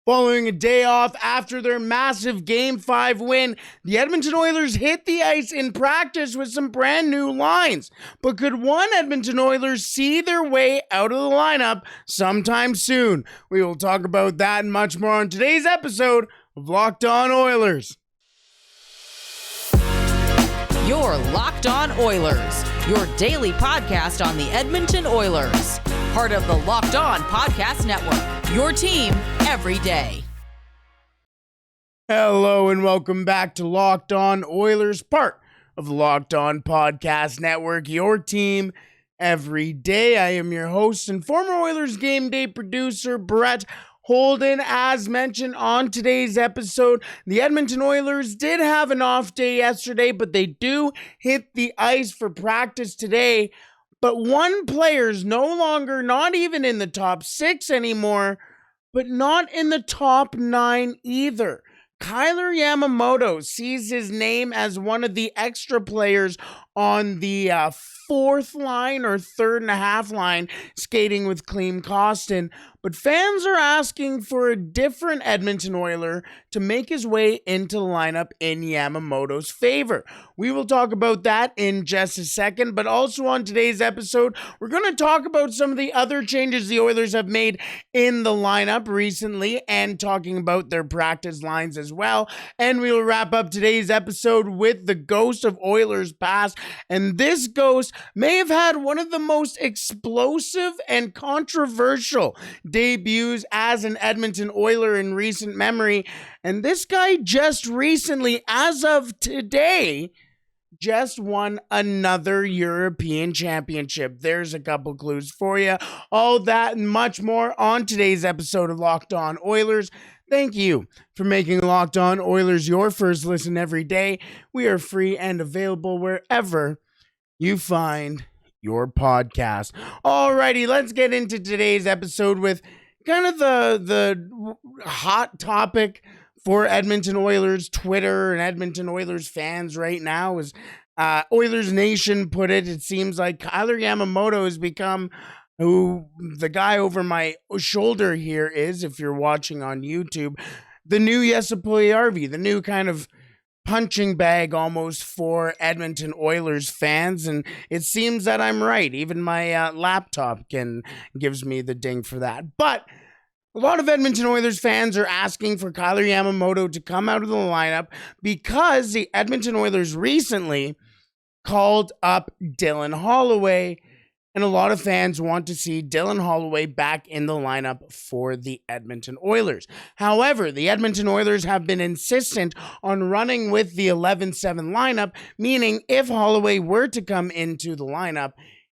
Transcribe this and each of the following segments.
Following a day off after their massive Game 5 win, the Edmonton Oilers hit the ice in practice with some brand new lines. But could one Edmonton Oilers see their way out of the lineup sometime soon? We will talk about that and much more on today's episode of Locked On Oilers. You're Locked On Oilers, your daily podcast on the Edmonton Oilers. Part of the Locked On Podcast Network, your team every day. Hello and welcome back to Locked On Oilers, part of the Locked On Podcast Network, your team every day. I am your host and former Oilers game day producer, Brett Holden. As mentioned on today's episode, the Edmonton Oilers did have an off day yesterday, but they do hit the ice for practice today. But one player's no longer, not even in the top 6 anymore, but not in the top 9 either. Kailer Yamamoto sees his name as one of the extra players on the fourth line or third and a half line, skating with Klim Kostin. But fans are asking for a different Edmonton Oiler to make his way into the lineup in Yamamoto's favor. We will talk about that in just a second, but also on today's episode, we're going to talk about some of the other changes the Oilers have made in the lineup recently and talking about their practice lines as well. And we will wrap up today's episode with the ghost of Oilers past. And this ghost may have had one of the most explosive and controversial debuts as an Edmonton Oiler in recent memory. And this guy just recently, as of today, just won another European championship. There's a couple clues for you. All that and much more on today's episode of Locked On Oilers. Thank you for making Locked On Oilers your first listen every day. We are free and available wherever you find your podcast. Alrighty, let's get into today's episode with kind of the hot topic for Edmonton Oilers Twitter and Edmonton Oilers fans right now. As Oilers Nation put it, it seems like Kailer Yamamoto has become who the guy over my shoulder here is, if you're watching on YouTube, the new Jesse Puljujärvi, the new kind of punching bag almost for Edmonton Oilers fans. And it seems that I'm right. Even my laptop gives me the ding for that. But a lot of Edmonton Oilers fans are asking for Kailer Yamamoto to come out of the lineup because the Edmonton Oilers recently called up Dylan Holloway, and a lot of fans want to see Dylan Holloway back in the lineup for the Edmonton Oilers. However, the Edmonton Oilers have been insistent on running with the 11-7 lineup, meaning if Holloway were to come into the lineup,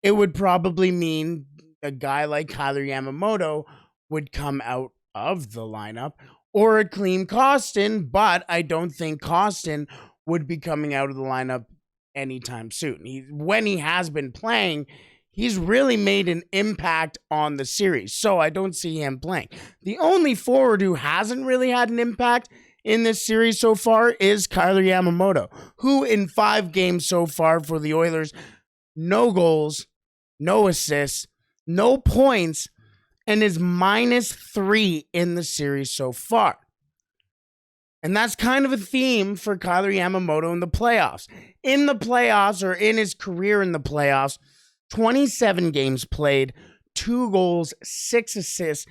it would probably mean a guy like Kailer Yamamoto would come out of the lineup, or a Klim Kostin, but I don't think Kostin would be coming out of the lineup anytime soon. When he has been playing, he's really made an impact on the series, so I don't see him playing. The only forward who hasn't really had an impact in this series so far is Kailer Yamamoto, who in 5 games so far for the Oilers, no goals, no assists, no points, and is -3 in the series so far. And that's kind of a theme for Kailer Yamamoto in the playoffs. In the playoffs, or in his career in the playoffs, 27 games played, 2 goals, 6 assists,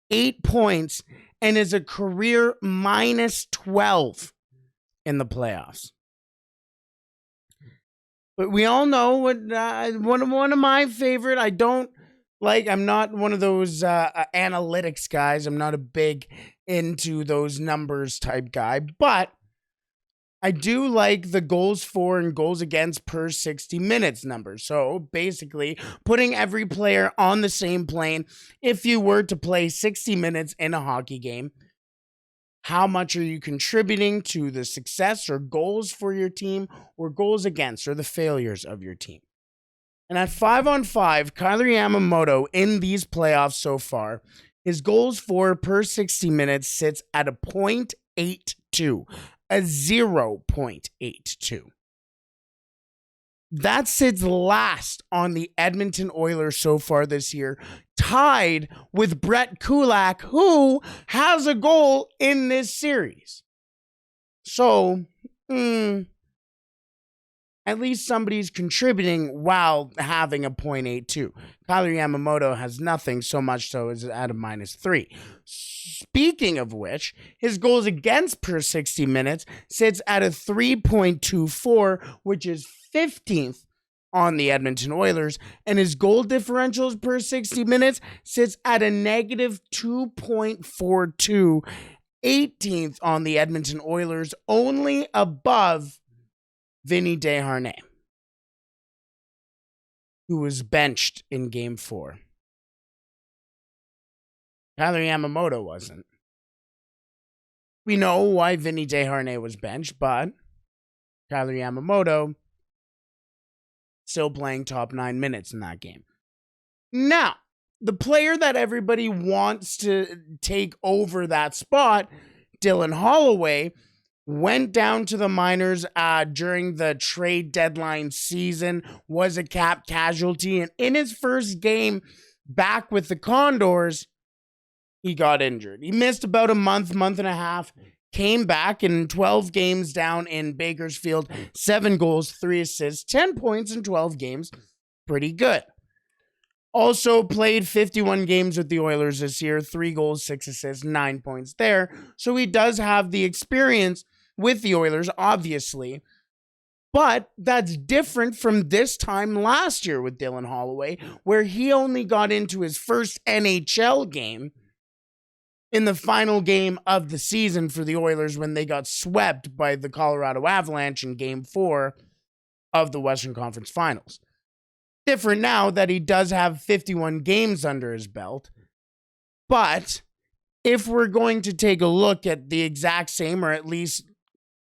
8 points, and is a career -12 in the playoffs. But we all know what one of my favorite, I'm not one of those analytics guys. I'm not a big into those numbers type guy, but I do like the goals for and goals against per 60 minutes number. So basically putting every player on the same plane. If you were to play 60 minutes in a hockey game, how much are you contributing to the success or goals for your team, or goals against or the failures of your team? And at 5-on-5, Kailer Yamamoto in these playoffs so far, his goals for per 60 minutes sits at a .82, a 0.82. That sits last on the Edmonton Oilers so far this year, tied with Brett Kulak, who has a goal in this series. So, at least somebody's contributing while having a .82. Kailer Yamamoto has nothing, so much so is at a -3. Speaking of which, his goals against per 60 minutes sits at a 3.24, which is 15th on the Edmonton Oilers, and his goal differentials per 60 minutes sits at a -2.42, 18th on the Edmonton Oilers, only above Vinny Desharnais, who was benched in Game 4. Kailer Yamamoto wasn't. We know why Vinny Desharnais was benched, but Kailer Yamamoto still playing top 9 minutes in that game. Now, the player that everybody wants to take over that spot, Dylan Holloway, went down to the minors during the trade deadline season, was a cap casualty, and in his first game back with the Condors, he got injured. He missed about a month and a half, came back in 12 games down in Bakersfield, 7 goals, 3 assists, 10 points in 12 games. Pretty good. Also played 51 games with the Oilers this year, 3 goals, 6 assists, 9 points there. So he does have the experience with the Oilers, obviously. But that's different from this time last year with Dylan Holloway, where he only got into his first NHL game in the final game of the season for the Oilers when they got swept by the Colorado Avalanche in Game 4 of the Western Conference Finals. Different now that he does have 51 games under his belt. But if we're going to take a look at the exact same, or at least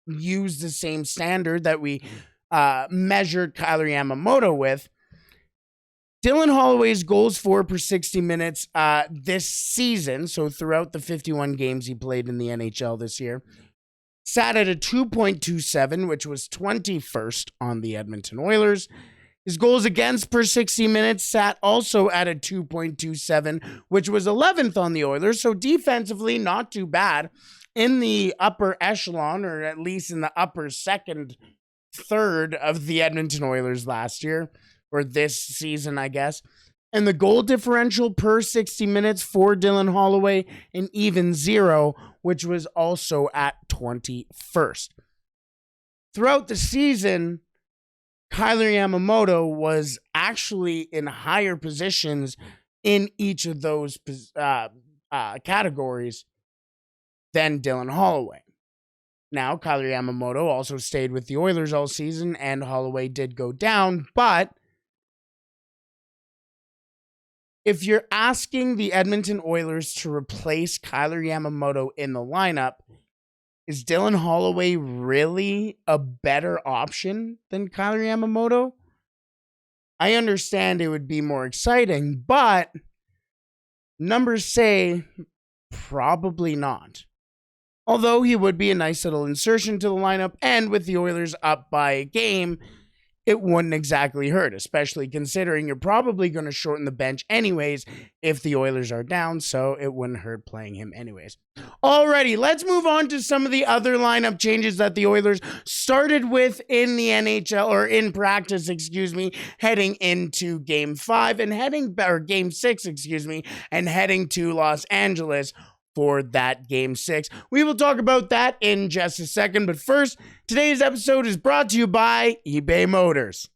use the same standard that we measured Kailer Yamamoto with, Dylan Holloway's goals for per 60 minutes this season, so throughout the 51 games he played in the NHL this year, sat at a 2.27, which was 21st on the Edmonton Oilers. His goals against per 60 minutes sat also at a 2.27, which was 11th on the Oilers, so defensively not too bad. In the upper echelon, or at least in the upper second third of the Edmonton Oilers last year, or this season, I guess. And the goal differential per 60 minutes for Dylan Holloway, an even 0, which was also at 21st. Throughout the season, Kailer Yamamoto was actually in higher positions in each of those categories than Dylan Holloway. Now, Kailer Yamamoto also stayed with the Oilers all season, and Holloway did go down, but if you're asking the Edmonton Oilers to replace Kailer Yamamoto in the lineup, is Dylan Holloway really a better option than Kailer Yamamoto? I understand it would be more exciting, but numbers say probably not. Although he would be a nice little insertion to the lineup, and with the Oilers up by a game, it wouldn't exactly hurt, especially considering you're probably going to shorten the bench anyways if the Oilers are down, so it wouldn't hurt playing him anyways. Alrighty, let's move on to some of the other lineup changes that the Oilers started with in the NHL, or in practice, heading into Game 5 and Game 6, and heading to Los Angeles for that Game 6. We will talk about that in just a second, but first, today's episode is brought to you by eBay Motors.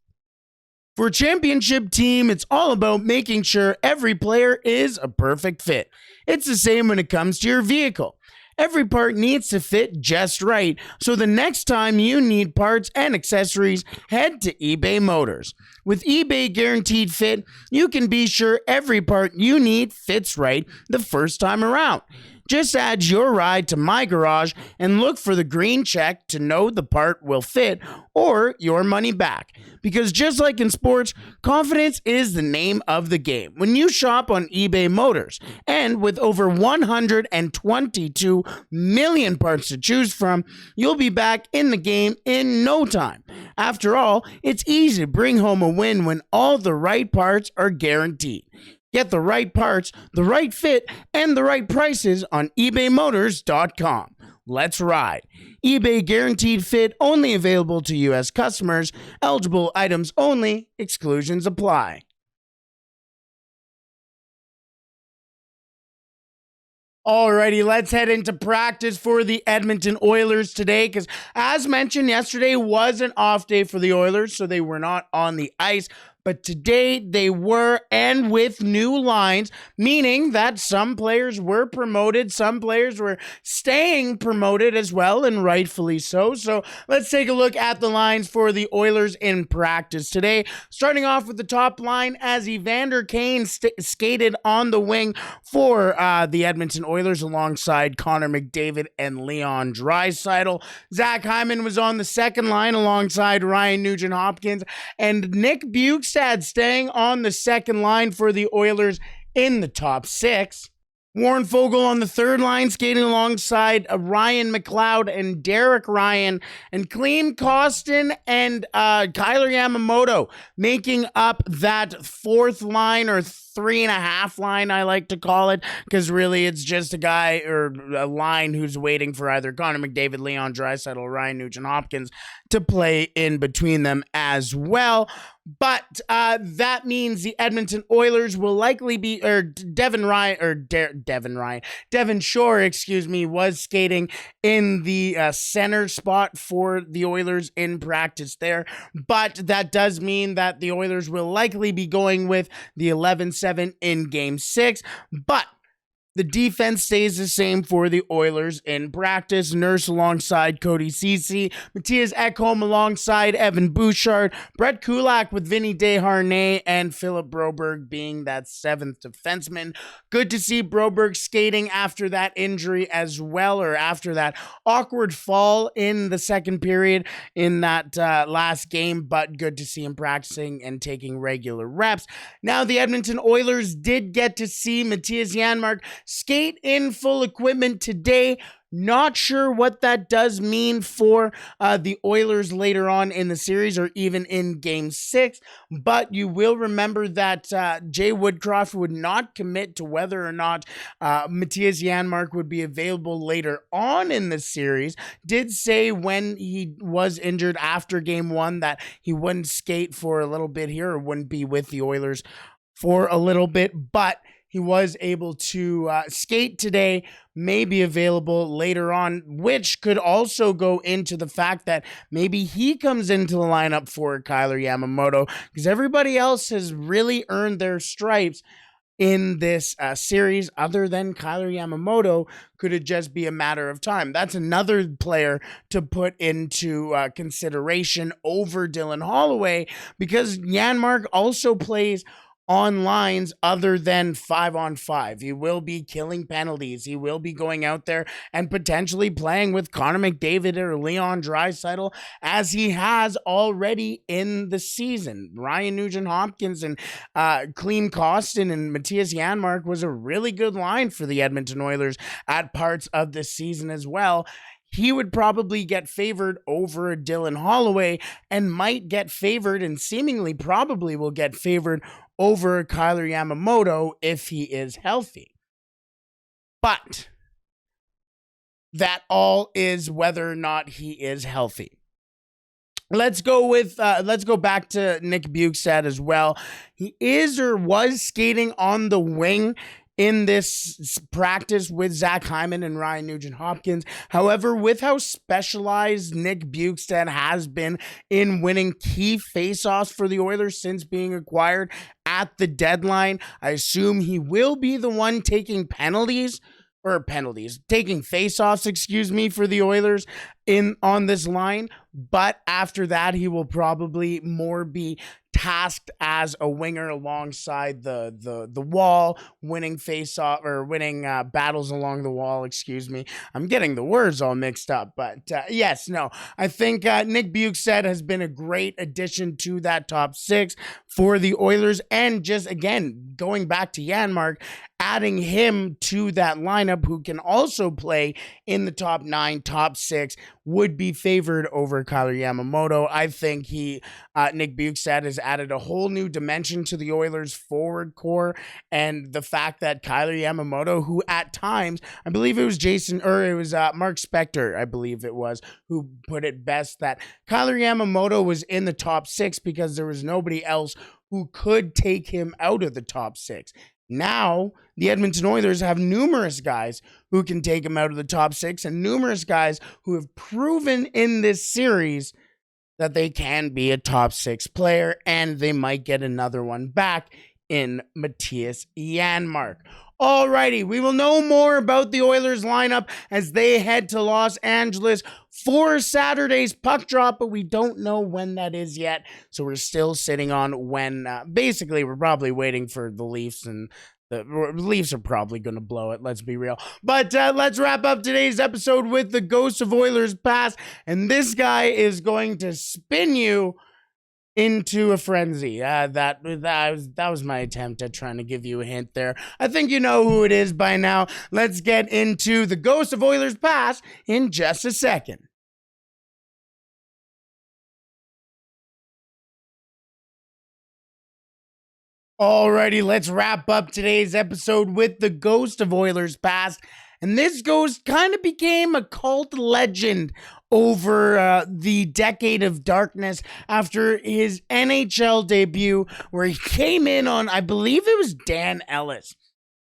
For a championship team, it's all about making sure every player is a perfect fit. It's the same when it comes to your vehicle. Every part needs to fit just right, so the next time you need parts and accessories, head to eBay Motors. With eBay Guaranteed Fit, you can be sure every part you need fits right the first time around. Just add your ride to My Garage and look for the green check to know the part will fit or your money back. Because just like in sports, confidence is the name of the game when you shop on eBay Motors. And with over 122 million parts to choose from, you'll be back in the game in no time. After all, it's easy to bring home a win when all the right parts are guaranteed. Get the right parts, the right fit, and the right prices on ebaymotors.com. Let's ride. eBay guaranteed fit only available to U.S. customers. Eligible items only. Exclusions apply. Alrighty, let's head into practice for the Edmonton Oilers today because, as mentioned, yesterday was an off day for the Oilers, so they were not on the ice. But today they were, and with new lines, meaning that some players were promoted, some players were staying promoted as well, and rightfully so. So let's take a look at the lines for the Oilers in practice today. Starting off with the top line as Evander Kane skated on the wing for the Edmonton Oilers alongside Connor McDavid and Leon Draisaitl. Zach Hyman was on the second line alongside Ryan Nugent-Hopkins, and Nick Bukestad staying on the second line for the Oilers in the top six. Warren Foegele on the third line, skating alongside Ryan McLeod and Derek Ryan, and Klim Kostin and Kailer Yamamoto making up that fourth line, or 3.5 line, I like to call it, because really it's just a guy or a line who's waiting for either Connor McDavid, Leon Draisaitl, or Ryan Nugent-Hopkins to play in between them as well. But that means the Edmonton Oilers will likely be, Devon Shore, was skating in the center spot for the Oilers in practice there. But that does mean that the Oilers will likely be going with the 11-7 in Game 6. But the defense stays the same for the Oilers in practice. Nurse alongside Cody Ceci, Matthias Ekholm alongside Evan Bouchard, Brett Kulak with Vinny Desharnais, and Philip Broberg being that seventh defenseman. Good to see Broberg skating after that injury as well, or after that awkward fall in the second period in that last game, but good to see him practicing and taking regular reps. Now, the Edmonton Oilers did get to see Matthias Janmark skate in full equipment today. Not sure what that does mean for the Oilers later on in the series or even in Game 6, but you will remember that Jay Woodcroft would not commit to whether or not Matthias Janmark would be available later on in the series. Did say when he was injured after Game 1 that he wouldn't skate for a little bit here, or wouldn't be with the Oilers for a little bit, but he was able to skate today, may be available later on, which could also go into the fact that maybe he comes into the lineup for Kailer Yamamoto, because everybody else has really earned their stripes in this series. Other than Kailer Yamamoto, could it just be a matter of time? That's another player to put into consideration over Dylan Holloway, because Janmark also plays on lines other than 5-on-5. He will be killing penalties. He will be going out there and potentially playing with Connor McDavid or Leon Draisaitl, as he has already in the season. Ryan Nugent-Hopkins and Klim Kostin and Matthias Janmark was a really good line for the Edmonton Oilers at parts of the season as well. He would probably get favored over Dylan Holloway, and might get favored, and seemingly probably will get favored over Kailer Yamamoto if he is healthy. But that all is whether or not he is healthy. Let's go back to Nick Bukestad as well. He is or was skating on the wing in this practice with Zach Hyman and Ryan Nugent-Hopkins. However, with how specialized Nick Bukestad has been in winning key faceoffs for the Oilers since being acquired at the deadline, I assume he will be the one taking taking faceoffs, for the Oilers, on this line, but after that, he will probably more be tasked as a winger alongside the wall, winning face-off or winning battles along the wall. Excuse me, I'm getting the words all mixed up, but yes, no, I think Nick Bukestad has been a great addition to that top six for the Oilers, and just again going back to Janmark, adding him to that lineup, who can also play in the top 9, top 6, would be favored over Kailer Yamamoto. I think Nick Bukestad has added a whole new dimension to the Oilers forward core, and the fact that Kailer Yamamoto, who at times, I believe it was Mark Spector, I believe it was, who put it best, that Kailer Yamamoto was in the top 6 because there was nobody else who could take him out of the top 6. Now, the Edmonton Oilers have numerous guys who can take him out of the top 6, and numerous guys who have proven in this series that they can be a top 6 player, and they might get another one back in Mattias Janmark. Alrighty, we will know more about the Oilers lineup as they head to Los Angeles for Saturday's puck drop, but we don't know when that is yet. So we're still sitting on when, basically we're probably waiting for the Leafs, and the Leafs are probably going to blow it, let's be real. But let's wrap up today's episode with the Ghost of Oilers Past, and this guy is going to spin you into a frenzy. That was my attempt at trying to give you a hint there. I think you know who it is by now. Let's get into the Ghost of Oilers Past in just a second. Alrighty, let's wrap up today's episode with the Ghost of Oilers Past. And this ghost kind of became a cult legend over the decade of darkness after his NHL debut, where he came in on, I believe it was Dan Ellis,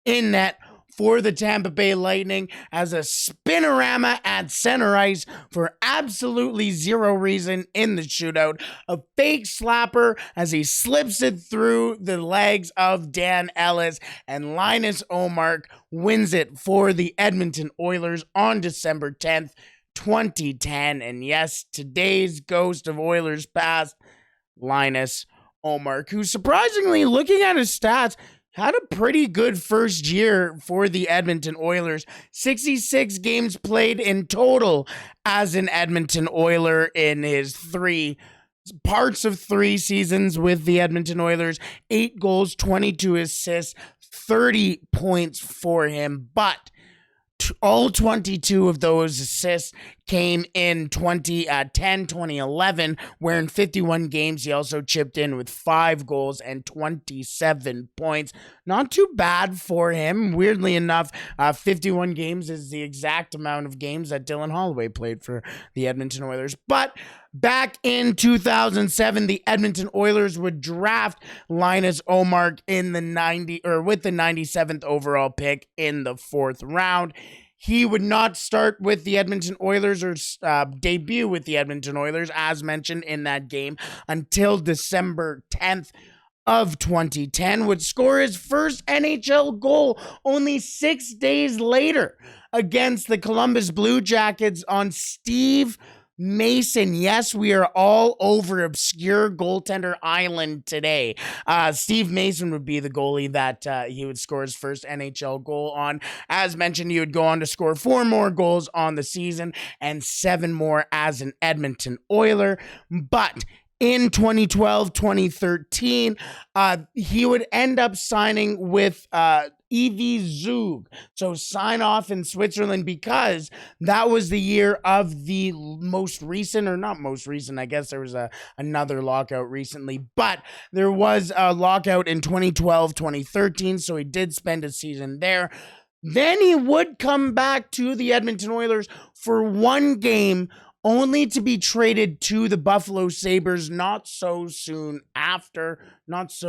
in net for the Tampa Bay Lightning as a spinorama at center ice for absolutely zero reason in the shootout. A fake slapper as he slips it through the legs of Dan Ellis, and Linus Ullmark wins it for the Edmonton Oilers on December 10th, 2010. And yes, today's Ghost of Oilers Past, Linus Ullmark, who surprisingly, looking at his stats, had a pretty good first year for the Edmonton Oilers. 66 games played in total as an Edmonton Oiler in his parts of 3 seasons with the Edmonton Oilers. 8 goals, 22 assists, 30 points for him. But all 22 of those assists came in 2011, where in 51 games he also chipped in with 5 goals and 27 points. Not too bad for him. Weirdly enough, 51 games is the exact amount of games that Dylan Holloway played for the Edmonton Oilers. But back in 2007, the Edmonton Oilers would draft Linus Ullmark with the 97th overall pick in the 4th round. He would not start with the Edmonton Oilers or debut with the Edmonton Oilers, as mentioned in that game, until December 10th of 2010, would score his first NHL goal only 6 days later against the Columbus Blue Jackets on Steve Mason. Yes, we are all over obscure goaltender island today. Steve Mason would be the goalie that he would score his first NHL goal on. As mentioned, he would go on to score 4 more goals on the season and 7 more as an Edmonton Oiler. But in 2012-2013, he would end up signing with EV Zug. So sign off in Switzerland, because that was the year of the most recent, or not most recent, I guess there was another lockout recently, but there was a lockout in 2012-2013, so he did spend a season there. Then he would come back to the Edmonton Oilers for 1 game, only to be traded to the Buffalo Sabres not so soon after. I don't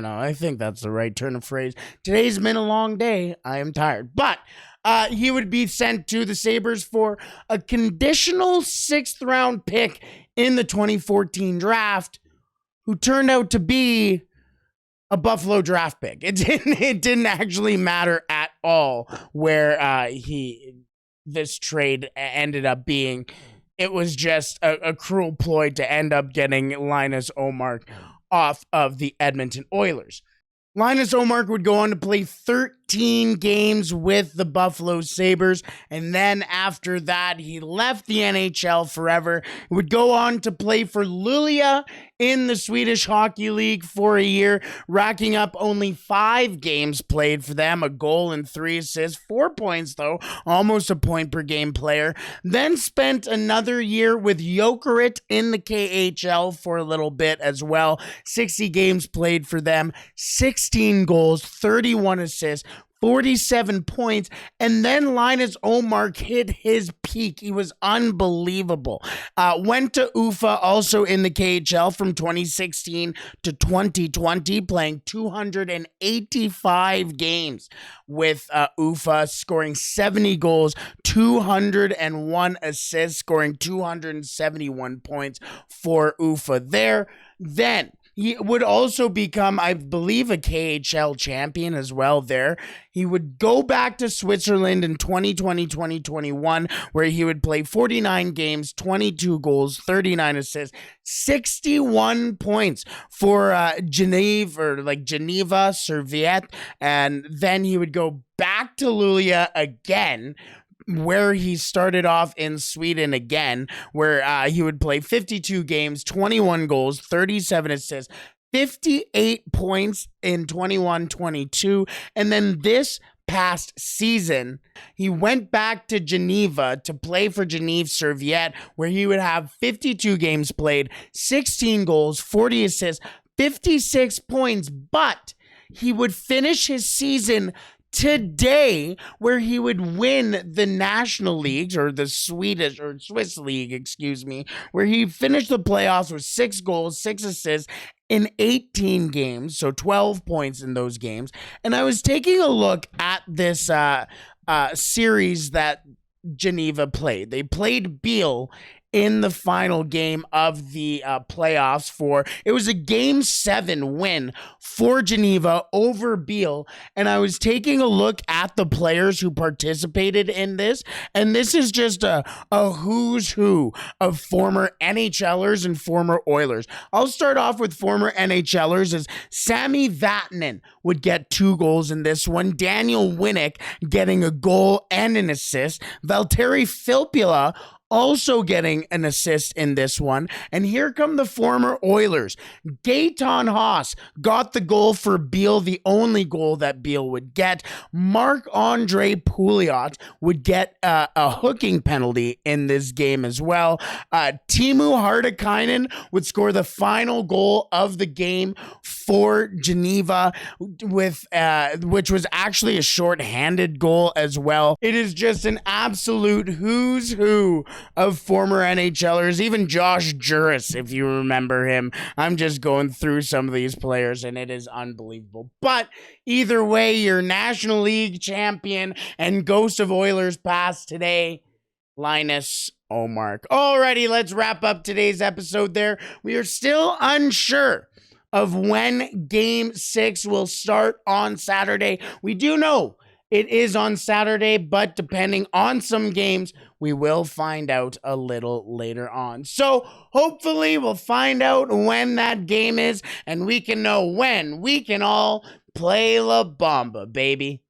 know. I think that's the right turn of phrase. Today's been a long day. I am tired. But he would be sent to the Sabres for a conditional 6th round pick in the 2014 draft, who turned out to be a Buffalo draft pick. It didn't actually matter at all where this trade ended up being. It was just a cruel ploy to end up getting Linus Ullmark off of the Edmonton Oilers. Linus Ullmark would go on to play 13 games with the Buffalo Sabres, and then after that, he left the NHL forever. He would go on to play for Luleå in the Swedish Hockey League for a year, racking up only 5 games played for them, a goal and 3 assists, 4 points though, almost a point per game player. Then spent another year with Jokerit in the KHL for a little bit as well. 60 games played for them, 16 goals, 31 assists, 47 points, and then Linus Ullmark hit his peak. He was unbelievable. Went to UFA also in the KHL from 2016 to 2020, playing 285 games with UFA, scoring 70 goals, 201 assists, scoring 271 points for UFA there. Then he would also become, I believe, a KHL champion as well there. He would go back to Switzerland in 2020-2021, where he would play 49 games, 22 goals, 39 assists, 61 points for Geneva Servette. And then he would go back to Luleå again, where he started off in Sweden again, where he would play 52 games, 21 goals, 37 assists, 58 points in 21-22. And then this past season, he went back to Geneva to play for Geneva Servette, where he would have 52 games played, 16 goals, 40 assists, 56 points, but he would finish his season today, where he would win the National Leagues, or the Swiss League, where he finished the playoffs with 6 goals, 6 assists in 18 games, so 12 points in those games. And I was taking a look at this series that Geneva played. They played Biel in the final game of the playoffs it was a Game 7 win for Geneva over Biel, and I was taking a look at the players who participated in this, and this is just a who's who of former NHLers and former Oilers. I'll start off with former NHLers, as Sami Vatanen would get 2 goals in this one, Daniel Winnick getting a goal and an assist, Valtteri Filppula also getting an assist in this one. And here come the former Oilers. Gaetan Haas got the goal for Biel, the only goal that Biel would get. Marc-Andre Pouliot would get a hooking penalty in this game as well. Teemu Hartikainen would score the final goal of the game for Geneva, with which was actually a shorthanded goal as well. It is just an absolute who's who of former NHLers, even Josh Juris, if you remember him. I'm just going through some of these players, and it is unbelievable. But either way, your National League champion and ghost of Oilers past today, Linus Ullmark. Alrighty, let's wrap up today's episode there. We are still unsure of when Game 6 will start on Saturday. We do know it is on Saturday, but depending on some games, we will find out a little later on. So hopefully we'll find out when that game is, and we can know when we can all play La Bamba, baby.